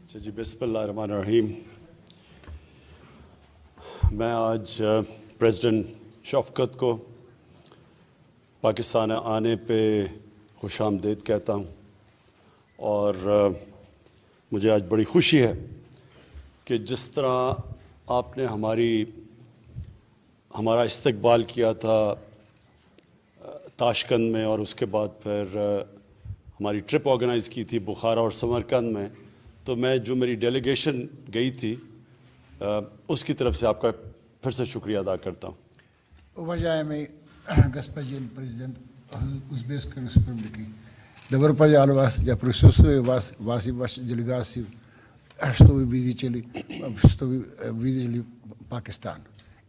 जी बिस्मिल्लाहिर्रहमानिर्रहीम। मैं आज प्रेसिडेंट शफ़क़त को पाकिस्तान आने पे खुशामदीद कहता हूँ और मुझे आज बड़ी खुशी है कि जिस तरह आपने हमारा इस्तकबाल किया था ताशकंद में और उसके बाद फिर हमारी ट्रिप ऑर्गेनाइज़ की थी बुखारा और समरकंद में, तो मैं जो मेरी डेलीगेशन गई थी उसकी तरफ से आपका फिर से शुक्रिया अदा करता हूँ। Уважаемый господин президент Узбекской республики, добро пожаловать. Я присутствую вас и вашей делегации, что вы видели Пакистан.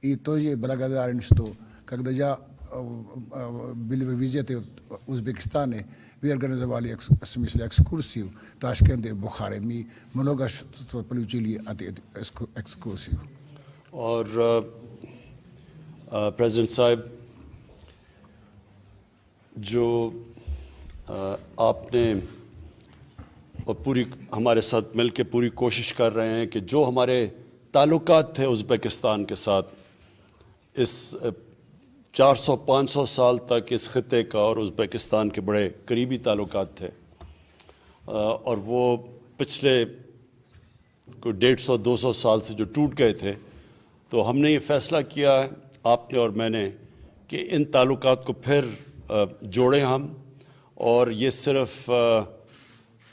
И тоже благодарен, что когда я был в визите в Узбекистане, вы организовали экскурсию в Ташкенте и Бухаре. Мы много что получили от этой экскурсии. और प्रेसिडेंट साहब, जो आपने और पूरी हमारे साथ मिलकर पूरी कोशिश कर रहे हैं कि जो हमारे ताल्लुकात थे उज़्बेकिस्तान के साथ इस 400-500 साल तक इस ख़ित्ते का और उज़्बेकिस्तान के बड़े करीबी ताल्लुकात थे और वो पिछले कोई 150-200 साल से जो टूट गए थे, तो हमने ये फ़ैसला किया है आपने और मैंने कि इन ताल्लुकात को फिर जोड़ें हम, और ये सिर्फ़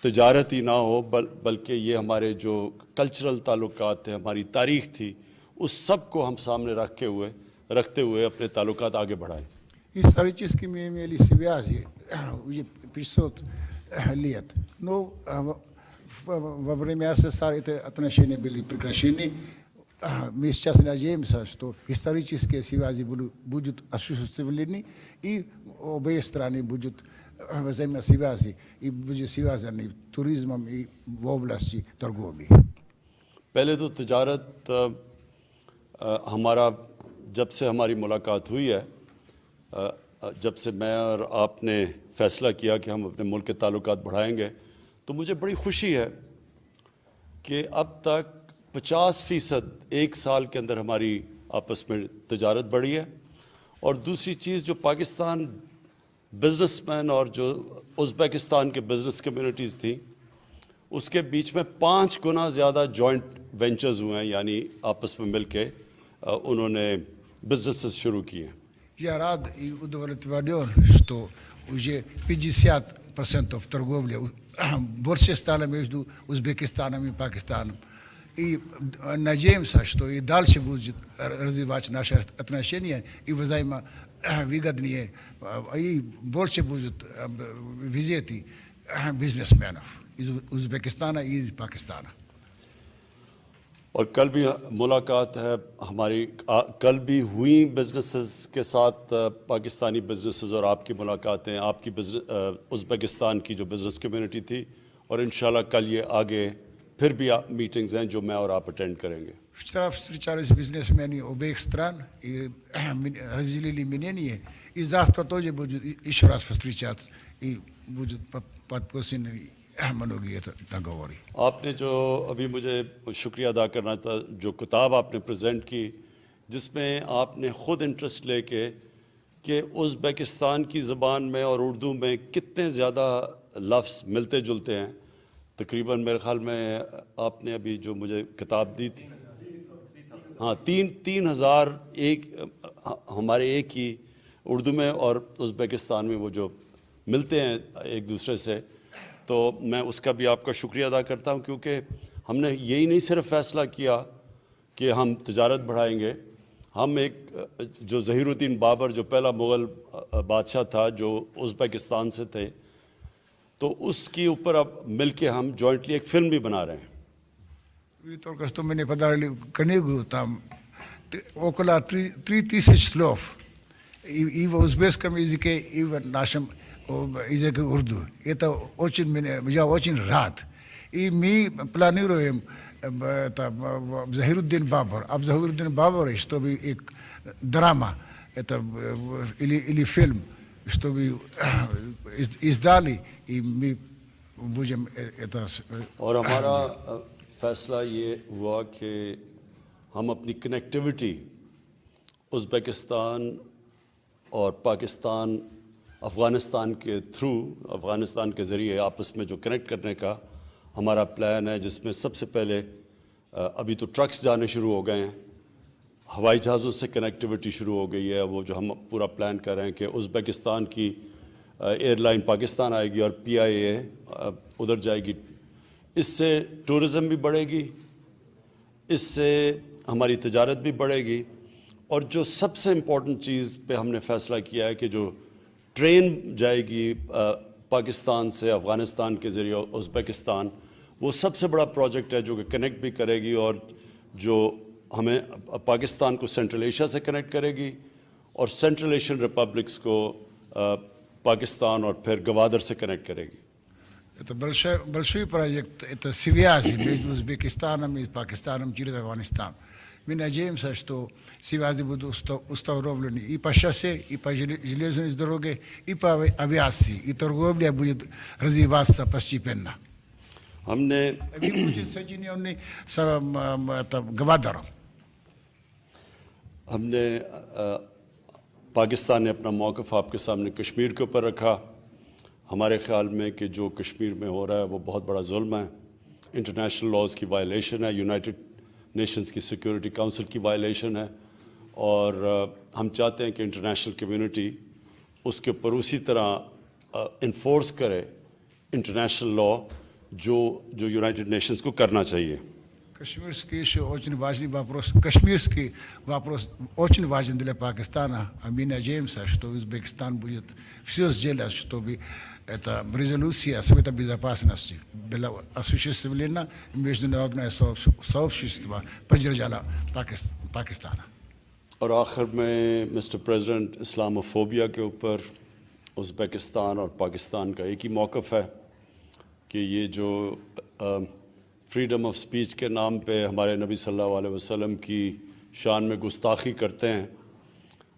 तिजारत ही ना हो बल्कि ये हमारे जो कल्चरल ताल्लुकात थे, हमारी तारीख़ थी, उस सब को हम सामने रखते हुए अपने ताल्लुकात आगे बढ़ाएं। Исторически мы имели связи уже 500 лет, но во время СССР эти отношения были прекращены. Мы сейчас надеемся, что исторические связи будут осуществлены, и обе страны будут взаимосвязи и будут связаны туризмом и в области торговли. पहले तो तिजारत हमारा जब से हमारी मुलाकात हुई है, जब से मैं और आपने फ़ैसला किया कि हम अपने मुल्क के ताल्लुकात बढ़ाएंगे, तो मुझे बड़ी खुशी है कि अब तक 50% एक साल के अंदर हमारी आपस में तिजारत बढ़ी है। और दूसरी चीज़, जो पाकिस्तान बिज़नेसमैन और जो उज़्बेकिस्तान के बिज़नेस कम्युनिटीज़ थी, उसके बीच में 5 गुना ज़्यादा जॉइंट वेंचर्स हुए हैं, यानी आपस में मिल के उन्होंने बिज़नेसेस शुरू किए। Я рад и удовлетворен, что уже 50% торговли больше стало между Узбекистаном и Пакистаном. И надеемся, что и дальше будет развивать наши отношения и взаимовыгоднее, и больше будет визиты бизнесменов из Узбекистана и из Пакистана. और कल भी मुलाकात है हमारी, कल भी हुई बिजनेसेस के साथ पाकिस्तानी बिजनेसेस, और आपकी मुलाकातें आपकी उज़्बेकिस्तान की जो बिज़नेस कम्युनिटी थी, और इंशाल्लाह कल ये आगे फिर भी मीटिंग्स हैं जो मैं और आप अटेंड करेंगे. Вчера встречались бизнесмены обеих стран и разделили мнение, и завтра тоже будут еще раз встречаться и будут подписаны многие договоры. आपने जो अभी मुझे शुक्रिया अदा करना था, जो किताब आपने प्रेजेंट की, जिसमें आपने ख़ुद इंटरेस्ट लेके कि उज़्बेकिस्तान की ज़बान में और उर्दू में कितने ज़्यादा लफ्ज़ मिलते जुलते हैं, तकरीबन मेरे ख़्याल में आपने अभी जो मुझे किताब दी थी, हाँ, 3,000 एक हमारे एक ही उर्दू में और उज़्बेकिस्तान में वो जो मिलते हैं एक दूसरे से, तो मैं उसका भी आपका शुक्रिया अदा करता हूँ, क्योंकि हमने यही नहीं सिर्फ फ़ैसला किया कि हम तिजारत बढ़ाएंगे, हम एक जो ज़हीरुद्दीन बाबर जो पहला मुग़ल बादशाह था जो उज़्बेकिस्तान से थे, तो उसके ऊपर अब मिलके हम जॉइंटली एक फ़िल्म भी बना रहे हैं. Вы только что мне подарили книгу, там около 3000 слов и в узбекском языке, и в нашем языке урду. Это очень я очень рад. И мы планируем Захируддин Бабар, об Захируддин Бабаре, чтобы и драма, это или фильм, чтобы издали, и мы будем это... और हमारा फैसला ये हुआ कि हम अपनी कनेक्टिविटी उज़्बेकिस्तान और पाकिस्तान अफ़गानिस्तान के थ्रू, अफ़गानिस्तान के ज़रिए आपस में जो कनेक्ट करने का हमारा प्लान है, जिसमें सबसे पहले अभी तो ट्रक्स जाने शुरू हो गए हैं, हवाई जहाज़ों से कनेक्टिविटी शुरू हो गई है। वो जो हम पूरा प्लान कर रहे हैं कि उज़्बेकिस्तान की एयरलाइन पाकिस्तान आएगी और PIA उधर जाएगी। इससे टूरिज़म भी बढ़ेगी, इससे हमारी तिजारत भी बढ़ेगी, और जो सबसे इम्पोर्टेंट चीज़ पे हमने फ़ैसला किया है कि जो ट्रेन जाएगी पाकिस्तान से अफ़गानिस्तान के ज़रिए उज़्बेकिस्तान, वो सबसे बड़ा प्रोजेक्ट है जो कि कनेक्ट भी करेगी और जो हमें पाकिस्तान को सेंट्रल एशिया से कनेक्ट करेगी और सेंट्रल एशियन रिपब्लिक्स को पाकिस्तान और फिर गवादर से कनेक्ट करेगी। Это большой проект, это связи между Узбекистаном и Пакистаном через Афганистан. Мы надеемся, что связи будут установлены и по шоссе, и по железной дороге, и по авиации, и торговля будет развиваться постепенно. हमने будет соединенный с Гвадором. हमने पाकिस्तान ने अपना मौक़िफ़ आपके सामने कश्मीर के ऊपर रखा। हमारे ख़्याल में कि जो कश्मीर में हो रहा है वो बहुत बड़ा जुल्म है, इंटरनेशनल लॉज़ की वायलेशन है, यूनाइटेड नेशंस की सिक्योरिटी काउंसिल की वायलेशन है, और हम चाहते हैं कि इंटरनेशनल कम्युनिटी उसके ऊपर उसी तरह इन्फोर्स करे इंटरनेशनल लॉ जो यूनाइटेड नेशंस को करना चाहिए। Кашмирский еще очень важный вопрос. Кашмирский вопрос очень важен для Пакистана. А мы надеемся, что Узбекистан будет все сделать, чтобы эта резолюция Совета Безопасности была осуществлена, и международное сообщество поддержало Пакистана. और आखिर में मिस्टर प्रेसिडेंट, इस्लामोफोबिया के ऊपर उज़्बेकिस्तान और पाकिस्तान का एक ही मौक़िफ़ है कि ये जो फ्रीडम ऑफ स्पीच के नाम पे हमारे नबी सल्लल्लाहु अलैहि वसल्लम की शान में गुस्ताखी करते हैं,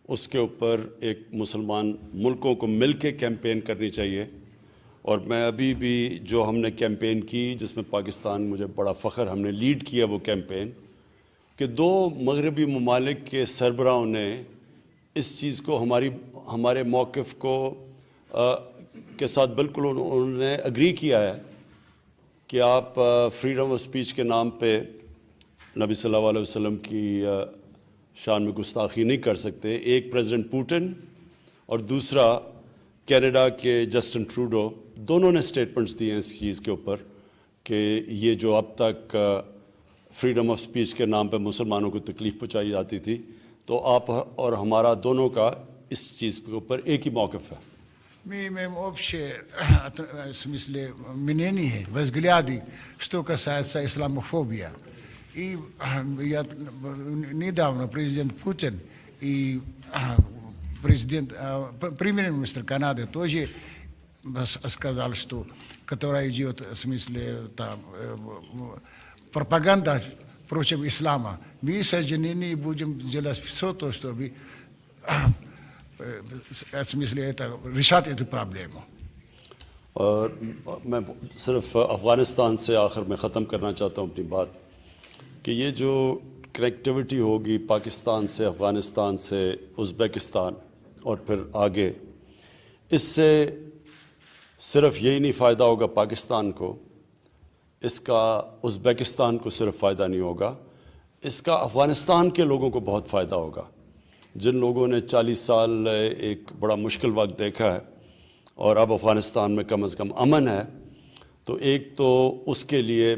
उसके ऊपर एक मुसलमान मुल्कों को मिल के कैंपेन करनी चाहिए। और मैं अभी भी जो हमने कैंपेन की, जिसमें पाकिस्तान, मुझे बड़ा फ़ख्र, हमने लीड किया वो कैंपेन, कि दो मगरबी ममालिक के सरबराहों ने इस चीज़ को हमारे मौक़िफ़ को के साथ बिल्कुल उन्होंने एग्री किया है कि आप फ्रीडम ऑफ स्पीच के नाम पे नबी सल्लल्लाहु अलैहि वसल्लम की शान में गुस्ताखी नहीं कर सकते। एक प्रेसिडेंट पुतिन और दूसरा कनाडा के जस्टिन ट्रूडो, दोनों ने स्टेटमेंट्स दिए हैं इस चीज़ के ऊपर कि ये जो अब तक फ्रीडम ऑफ स्पीच के नाम पे मुसलमानों को तकलीफ़ पहुँचाई जाती थी, तो आप और हमारा दोनों का इस चीज़ के ऊपर एक ही मौक़िफ़ है। Мы имеем общее, в смысле, мнение, взгляды, что касается исламофобии. И я недавно президент Путин и премьер-министр Канады тоже сказал, что которая идет, в смысле, там, пропаганда против ислама. Мы соединены будем делать все то, чтобы в смысле это решать эту проблему. और मैं सिर्फ अफ़गानिस्तान से आखिर में ख़त्म करना चाहता हूँ अपनी बात कि ये जो कनेक्टिविटी होगी पाकिस्तान से, अफ़गानिस्तान से, उज़्बेकिस्तान और फिर आगे, इससे सिर्फ यही नहीं फ़ायदा होगा पाकिस्तान को, इसका उज़्बेकिस्तान को सिर्फ फ़ायदा नहीं होगा, इसका अफ़गानिस्तान के लोगों को बहुत फ़ायदा होगा। जिन लोगों ने 40 साल एक बड़ा मुश्किल वक्त देखा है और अब अफ़गानिस्तान में कम से कम अमन है, तो एक तो उसके लिए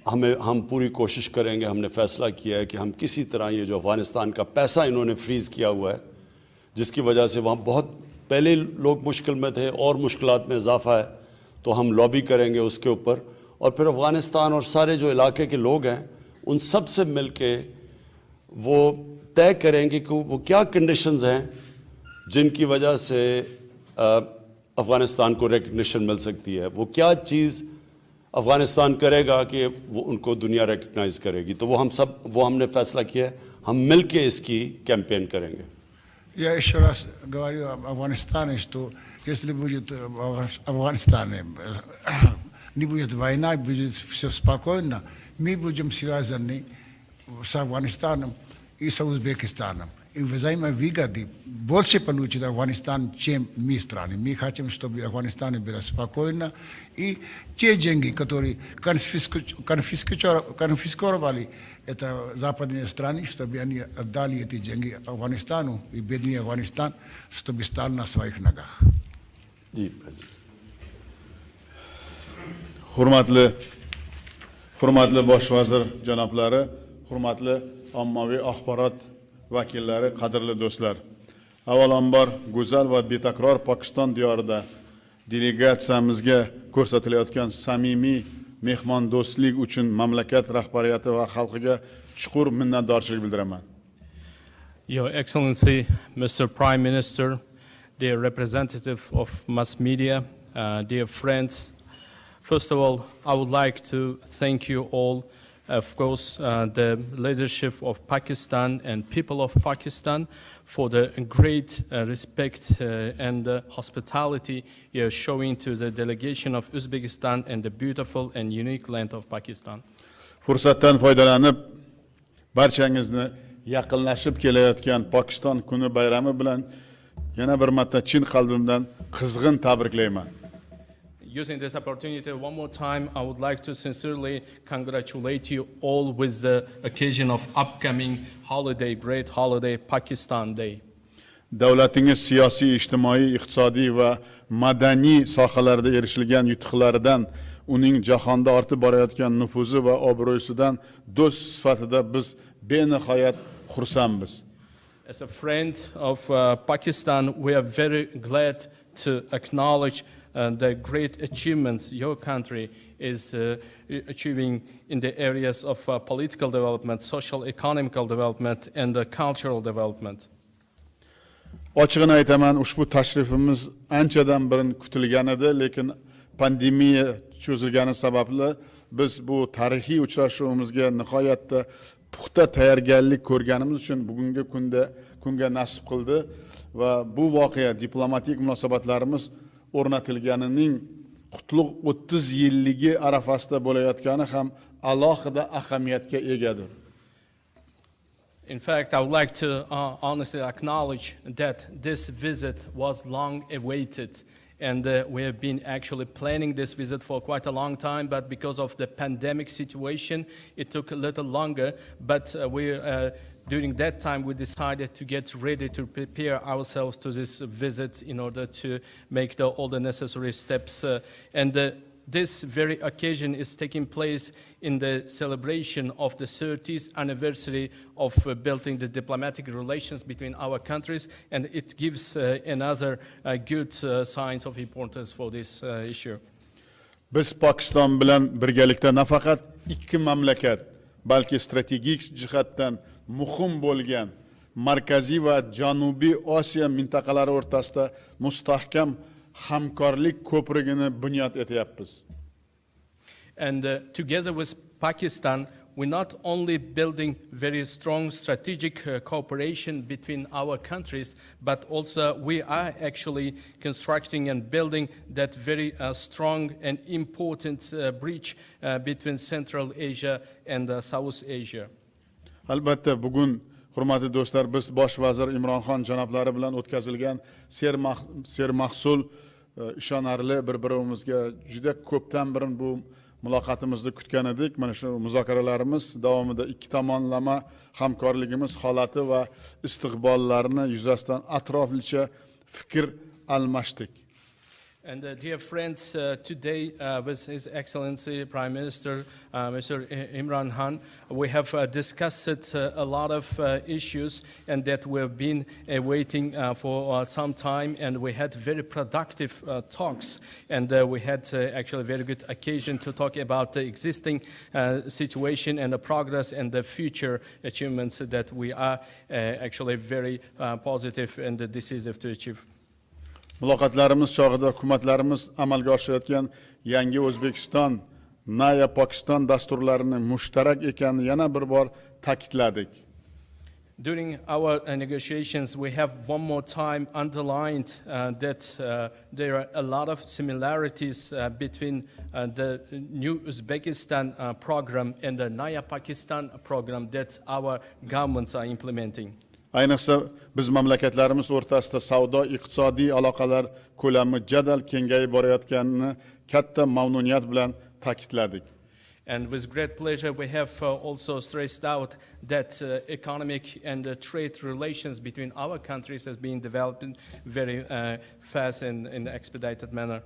हम पूरी कोशिश करेंगे। हमने फ़ैसला किया है कि हम किसी तरह ये जो अफ़गानिस्तान का पैसा इन्होंने फ्रीज़ किया हुआ है, जिसकी वजह से वहाँ बहुत पहले लोग मुश्किल में थे और मुश्किलात में इजाफ़ा है, तो हम लॉबी करेंगे उसके ऊपर। और फिर अफ़गानिस्तान और सारे जो इलाके के लोग हैं उन सब से मिल के वो तय करेंगे कि वो क्या कंडीशंस हैं जिनकी वजह से अफ़गानिस्तान को रिकग्निशन मिल सकती है, वो क्या चीज़ अफ़गानिस्तान करेगा कि वो उनको दुनिया रिकग्नाइज़ करेगी। तो वो हमने फ़ैसला किया है, हम मिल के इसकी कैंपेन करेंगे। Я еще раз говорю об Афганистане, что если будет в Афганистане, не будет война, будет все спокойно, мы будем связаны с Афганистаном и с Узбекистаном. И взаимовыгоды больше получит Афганистан, чем мы страны. Мы хотим, чтобы в Афганистане было спокойно. И те деньги, которые конфисковали это западные страны, чтобы они отдали эти деньги Афганистану, и бедный Афганистан, чтобы стал на своих ногах. Hurmatli bosh vazir janoblari, hurmatli ommaviy axborot vakillari, qadrli do'stlar. Avvalambor go'zal va betakror Pokiston diyorida delegatsiyamizga ko'rsatilayotgan samimiy mehmondo'stlik uchun mamlakat rahbariyati va xalqiga chuqur minnatdorchilik bildiraman. Your Excellency, Mr. Prime Minister, dear representative of mass media, dear friends, first of all, I would like to thank you all, of course, the leadership of Pakistan and people of Pakistan for the great respect and hospitality you are showing to the delegation of Uzbekistan and the beautiful and unique land of Pakistan. Fursatdan foydalanib, barchangizni yaqinlashib kelayotgan Pokiston kuni bayrami bilan yana bir marta chin qalbimdan qizg'in tabriklayman. Using this opportunity one more time, I would like to sincerely congratulate you all with the occasion of upcoming holiday, great holiday, Pakistan Day. Davlatingiz siyosiy, ijtimoiy, iqtisodiy va madaniy sohalarda erishilgan yutuqlaridan, uning jahonda ortib borayotgan nufuzi va obro'sidan do'st sifatida biz benihoyat xursandmiz. As a friend of Pakistan, we are very glad to acknowledge the great achievements your country is achieving in the areas of political development, social, economical development, and cultural development. Ochig'ini aytaman, ushbu tashrifimiz anchadan burun kutilgan edi, lekin pandemiya cho'zilgani sababli biz bu tarixiy uchrashuvimizga nihoyatda puxta tayyorgarlik ko'rganimiz uchun bugungi kunga nasib qildi va bu voqea diplomatik munosabatlarimiz o'rnatilganining qutlug' 30 yilligi arafasida bo'layotgani ham alohida ahamiyatga egadir. In fact, I would like to honestly acknowledge that this visit was long awaited, and we have been actually planning this visit for quite a long time, but because of the pandemic situation, it took a little longer, but during that time, we decided to get ready to prepare ourselves to this visit in order to make all the necessary steps. This very occasion is taking place in the celebration of the 30th anniversary of building the diplomatic relations between our countries, and it gives another good signs of importance for this issue. Biz Pokiston bilan birgalikda nafaqat ikki mamlakat, balki strategik jihatdan muhim bo'lgan Markaziy va Janubiy Osiyo mintaqalari o'rtasida mustahkam hamkorlik ko'prigini bunyod etyapmiz. And together with Pakistan, we're not only building very strong strategic cooperation between our countries, but also we are actually constructing and building that very strong and important bridge between Central Asia and South Asia. Albatta bugun hurmatli do'stlar, biz bosh vazir Imron janoblari bilan o'tkazilgan sermahsul ishonarli bir-birimizga juda ko'pdan burun bu muloqotimizni kutgan edik. Mana shu muzokaralarimiz davomida ikki tomonlama hamkorligimiz holati va istiqbollarini yuzasidan atroflicha fikr almashdik. And dear friends, today with His Excellency Prime Minister Mr. Imran, we have discussed a lot of issues and that we have been waiting for some time, and we had very productive talks, and we had actually a very good occasion to talk about the existing situation and the progress and the future achievements that we are actually very positive and decisive to achieve. Muloqotlarimiz chog'ida hukumatlarimiz amalga oshirayotgan yangi O'zbekiston, Naya Pokiston dasturlarini mushtarak ekanini yana bir bor ta'kidladik. During our negotiations, we have one more time underlined that there are a lot of similarities between the new Uzbekistan program and the Naya Pakistan program that our governments are implementing. Ayniqsa biz mamlakatlarimiz o'rtasida savdo iqtisodiy aloqalar ko'lami jadal kengayib borayotganini katta mamnuniyat bilan ta'kidladik. And with great pleasure, we have also stressed out that economic and trade relations between our countries has been developing very fast and in an expedited manner.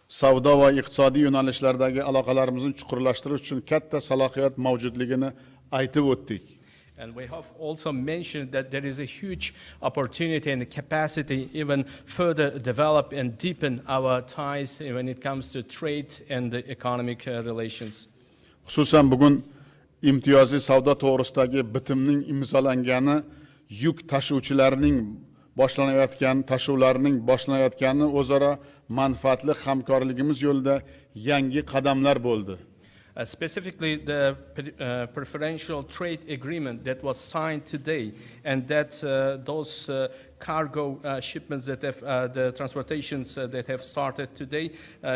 Savdo va iqtisodiy yo'nalishlardagi aloqalarimizni chuqurlashtirish uchun katta salohiyat mavjudligini aytib o'tdik. And we have also mentioned that there is a huge opportunity and capacity even further develop and deepen our ties when it comes to trade and the economic relations. Xususan bugun imtiyozli savdo to'g'risidagi bitimning imzolangani yuk tashuvchilarning tashuvlarning boshlanayotgani o'zaro manfaatli hamkorligimiz yo'lida yangi qadamlar bo'ldi. Specifically, the preferential trade agreement that was signed today, and that those cargo shipments that have, the transportations that have started today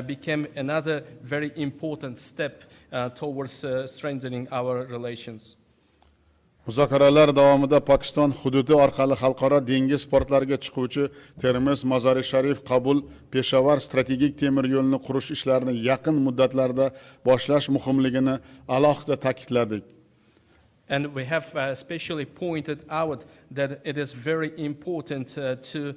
became another very important step towards strengthening our relations. Muzokaralar davomida Pokiston hududi orqali xalqaro dengiz portlariga chiquvchi Termiz, Mazar-i Sharif, Qabul, Peshawar strategik temir yo'lini qurish ishlarini yaqin muddatlarda boshlash muhimligini alohida ta'kidladik. And we have especially pointed out that it is very important to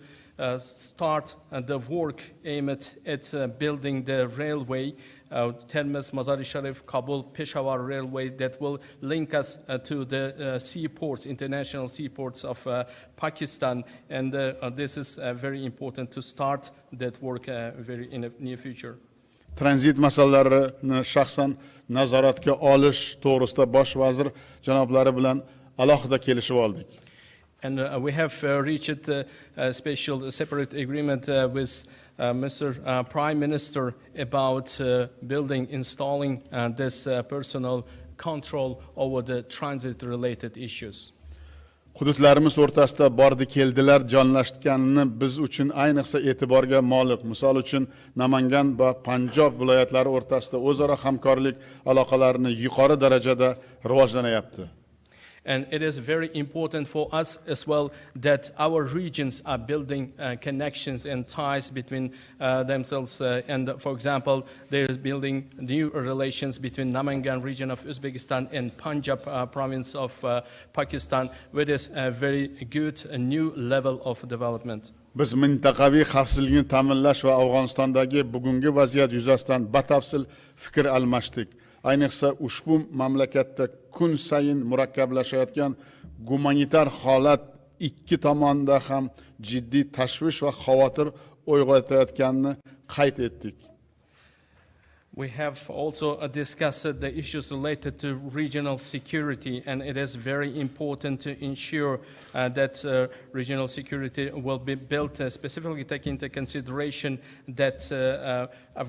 start the work aimed at building the railway, Termiz, Mazar-i Sharif, Kabul, Peshawar railway that will link us to the seaports, international seaports of Pakistan. And this is very important to start that work very in the near future. Tranzit masalalarini shaxsan nazoratga olish to'g'risida bosh vazir janoblari bilan alohida kelishib oldik. And we have reached a special separate agreement with Mr. Prime Minister about installing this personal control over the transit-related issues. Hududlarimiz o'rtasida bordi keldilar jonlashganini biz uchun ayniqsa e'tiborga molik. Misol uchun Namangan va Panjob viloyatlari o'rtasida o'zaro hamkorlik aloqalarini yuqori darajada rivojlanyapti. And it is very important for us as well that our regions are building connections and ties between themselves. And for example, there is building new relations between Namangan region of Uzbekistan and Punjab province of Pakistan, which is a very good new level of development. Biz mintaqaviy xavfsizlikni ta'minlash va Afg'onistondagi bugungi vaziyat yuzasidan batafsil fikr almashdik. Ayniqsa ushbu mamlakatda kun sayin murakkablashayotgan gumanitar holat ikki tomonda ham jiddiy tashvish va xavotir uyg'otayotganini qayd etdik. We have also discussed the issues related to regional security, and it is very important to ensure that regional security will be built, specifically taking into consideration that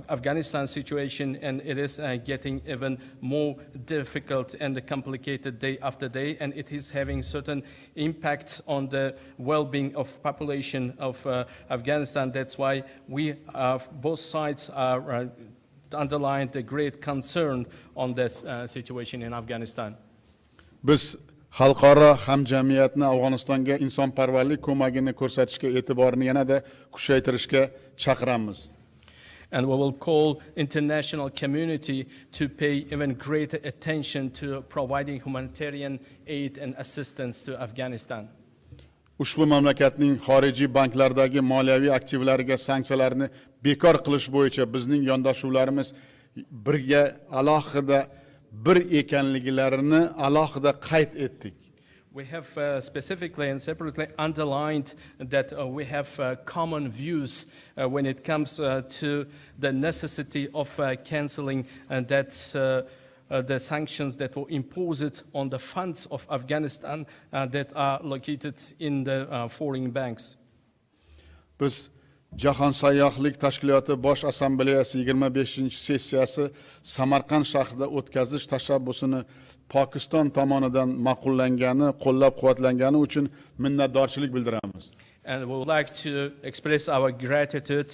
Afghanistan situation, and it is getting even more difficult and complicated day after day, and it is having certain impacts on the well-being of population of Afghanistan. That's why we, both sides are underlined the great concern on this situation in Afghanistan. Biz xalqaro hamjamiyatni Afg'onistonga insonparvarlik ko'magini ko'rsatishga e'tiborni yanada kuchaytirishga chaqiramiz. And we will call international community to pay even greater attention to providing humanitarian aid and assistance to Afghanistan. Ushbu mamlakatning xorijiy banklardagi moliyaviy aktivlariga sanksiyalarni bekor qilish bo'yicha bizning yondoshuvlarimiz birga alohida bir ekanliklarini alohida qayd etdik. We have specifically and separately underlined that we have common views when it comes to the necessity of cancelling the sanctions that were imposed on the funds of Afghanistan that are located in the foreign banks. Biz Jahon sayyohlik tashkiloti bosh assambleyasi 25-sessiyasi Samarqand shahrida o'tkazish tashabbusini Pokiston tomonidan ma'qullangani, qo'llab-quvvatlangani uchun minnatdorchilik bildiramiz. And we would like to express our gratitude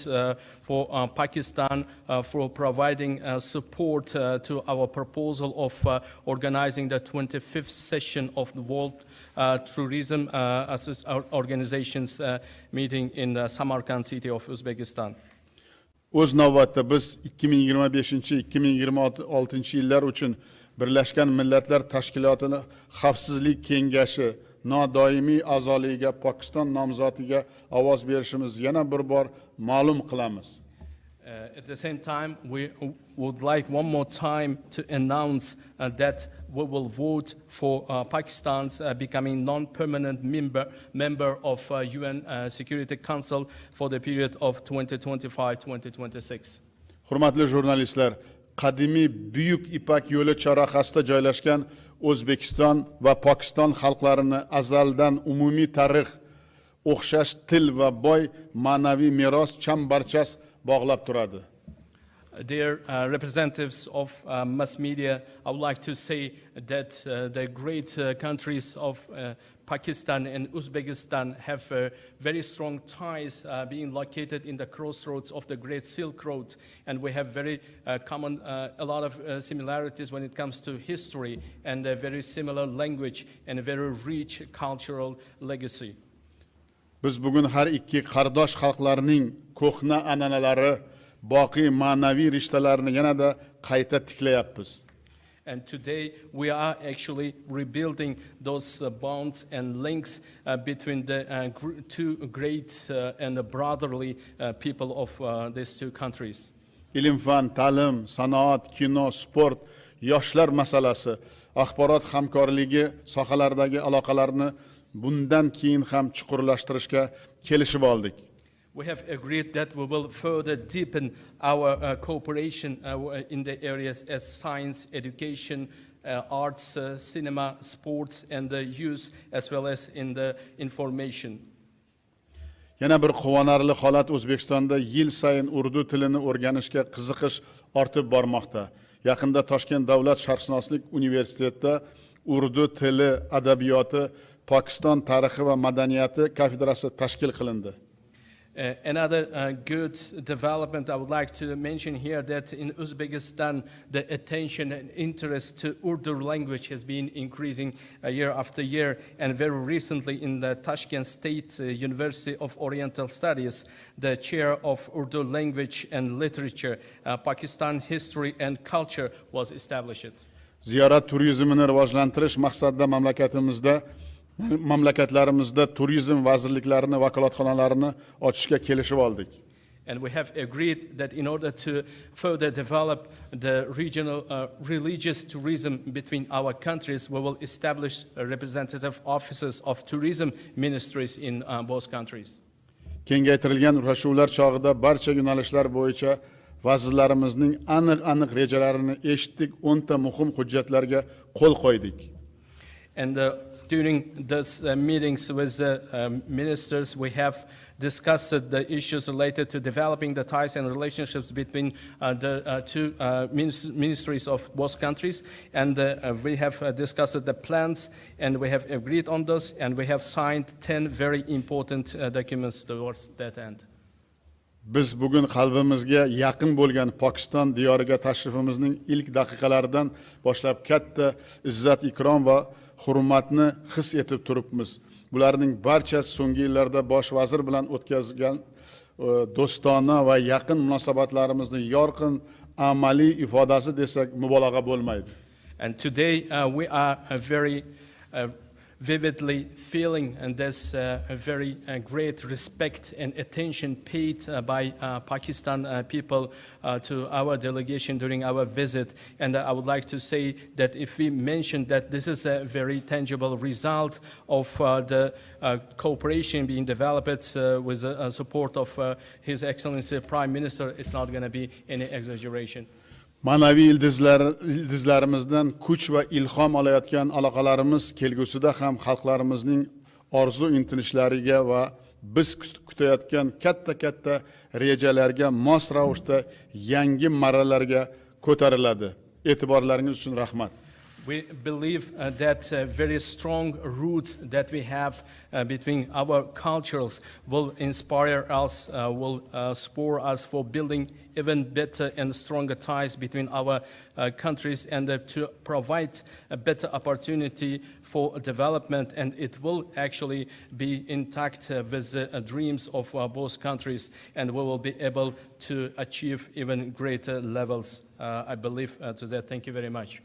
for Pakistan for providing support to our proposal of organizing the 25th session of the World Tourism Organization's meeting in the Samarkand city of Uzbekistan. O'z navbatda biz 2025-2026 yillar uchun Birlashgan Millatlar Tashkilotining Xavfsizlik Kengashi nodoimiy a'zoligiga Pokiston nomzodiga ovoz berishimiz yana bir bor ma'lum qilamiz. At the same time, we would like one more time to announce that we will vote for Pakistan's becoming non-permanent member of UN Security Council for the period of 2025-2026. Hurmatli jurnalistlar, qadimiy Buyuk Ipak yo'li chorrahasida joylashgan O'zbekiston va Pokiston xalqlarini azaldan umumiy tarix, o'xshash til va boy ma'naviy meros chambarchas bog'lab turadi. Dear representatives of mass media, I would like to say that the great countries of Pakistan and Uzbekistan have very strong ties being located in the crossroads of the Great Silk Road, and we have very common, a lot of similarities when it comes to history and a very similar language and a very rich cultural legacy. Biz bugun har ikki qardosh xalqlarning ko'hna an'analari, boqiy ma'naviy rishtalarini yanada qayta tiklayapmiz. And today we are actually rebuilding those bonds and links between the two great and brotherly people of these two countries. Ilm, fan, ta'lim, sanoat, kino, sport, yoshlar masalasi, axborot hamkorligi sohalaridagi aloqalarni bundan keyin ham chuqurlashtirishga kelishib oldik. We have agreed that we will further deepen our cooperation in the areas as science, education, arts, cinema, sports, and the youth, as well as in the information. Yana bir quvonarli holat O'zbekistonda yil sayin urdu tilini o'rganishga qiziqish ortib bormoqda. Yaqinda Toshkent Davlat sharqshunoslik universitetida urdu tili, adabiyoti, Pokiston tarixi va madaniyati kafedrasi tashkil qilindi. Another good development I would like to mention here that in Uzbekistan the attention and interest to Urdu language has been increasing year after year, and very recently in the Tashkent State University of Oriental Studies, the chair of Urdu language and literature, Pakistan history and culture was established. Ziyorat turizmini rivojlantirish maqsadida mamlakatlarimizda turizm vazirliklarini, vakolatxonalarini ochishga kelishib oldik. And we have agreed that in order to further develop the regional religious tourism between our countries, we will establish representative offices of tourism ministries in both countries. Kengaytirilgan uchrashuvlar chog'ida barcha yo'nalishlar bo'yicha vazirlarimizning aniq rejalarini eshitdik, 10 ta muhim hujjatlarga qo'l qo'ydik. And during these meetings with the ministers, we have discussed the issues related to developing the ties and relationships between the two ministries of both countries. And we have discussed the plans, and we have agreed on those, and we have signed 10 very important documents towards that end. Biz bugun qalbimizga yaqin bo'lgan Pokiston diyoriga tashrifimizning ilk daqiqalaridan boshlab katta izzat, ikrom va hurmatni his etib turibmiz. Bularning barchasi so'nggi yillarda bosh vazir bilan o'tkazgan do'stona va yaqin munosabatlarimizning yorqin amaliy ifodasi desak mubolag'a bo'lmaydi. And today we are very vividly feeling and there's a very great respect and attention paid by Pakistan people to our delegation during our visit. And I would like to say that if we mention that this is a very tangible result of the cooperation being developed with the support of His Excellency Prime Minister, it's not going to be any exaggeration. Ma'naviy ildizlarimizdan kuch va ilhom olayotgan aloqalarimiz kelgusida ham xalqlarimizning orzu intilishlariga va biz kutayotgan katta rejalarga mos ravishda yangi marralarga ko'tariladi. E'tiborlaringiz uchun rahmat. We believe that very strong roots that we have between our cultures will inspire us, will spur us for building even better and stronger ties between our countries, and to provide a better opportunity for development. And it will actually be intact with the dreams of both countries, and we will be able to achieve even greater levels. I believe to that. Thank you very much.